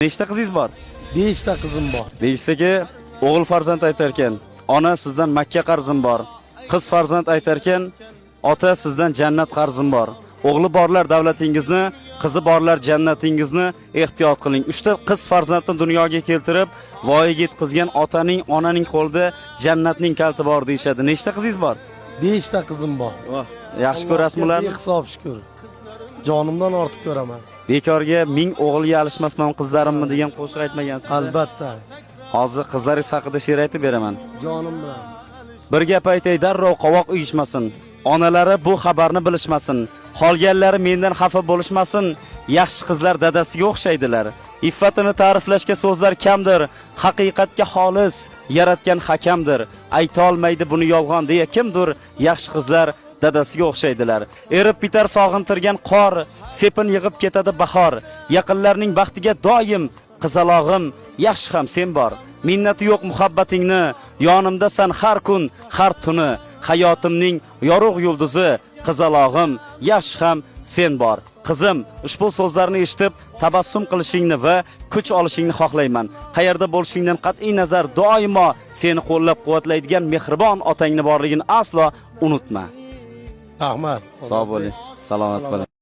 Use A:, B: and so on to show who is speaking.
A: Nechta qizingiz bor?
B: 5 ta qizim bor.
A: Deyishsa-ki, o'g'il farzand aytar ekan, ona sizdan Makka qarzim bor. Qiz farzand aytar ekan, ota sizdan jannat qarzim bor. O'g'li borlar davlatingizni, qizi borlar jannatingizni ehtiyot qiling. 3 ta qiz farzandni dunyoga keltirib, voyaga yetkazgan otaning, onaning qo'lida jannatning kaliti bor deyshadi. Nechta qizingiz bor?
B: 5 ta qizim bor.
A: Yaxshi ko'rasizmi ularni?
B: Hisob shukur. Jonimdan ortiq ko'raman.
A: Bekorga 1000 o'g'ilga alishmasman qizlarimni degan qo'shiq aytmagansiz.
B: Albatta.
A: Hozir qizlaringiz haqida she'r aytib beraman.
B: Jonim bilan.
A: Bir gap aytay, darrov qovoq uyushmasin. Onalari bu xabarni bilishmasin. Qolganlari mendan xafa bo'lishmasin. Yaxshi qizlar dadasiga o'xshaydilar. Iffatini ta'riflashga so'zlar kamdir. Haqiqatga xolis yaratgan hakamdir. Ayta olmaydi buni yolg'on deya kimdir. Yaxshi qizlar dadasiga o'xshaydilar. Erib bitar sog'intirgan qor, sepin yig'ib ketadi bahor. Yaqinlarning baxtiga doim qizalog'im, yaxshi ham sen bor. Minnati yo'q muhabbatingni, yonimdasan har kun, har tuni. Hayotimning yorug' yulduzi, qizalog'im, yaxshi ham sen bor. Qizim, ushbu so'zlarni eshitib, tabassum qilishingni va kuch olishingni xohlayman. Qayerda bo'lishingdan qat'iy nazar doimo seni qo'llab-quvvatlaydigan mehribon otangni borligini aslo unutma.
B: Rahmat.
A: Sog' bo'ling, salomat bo'ling.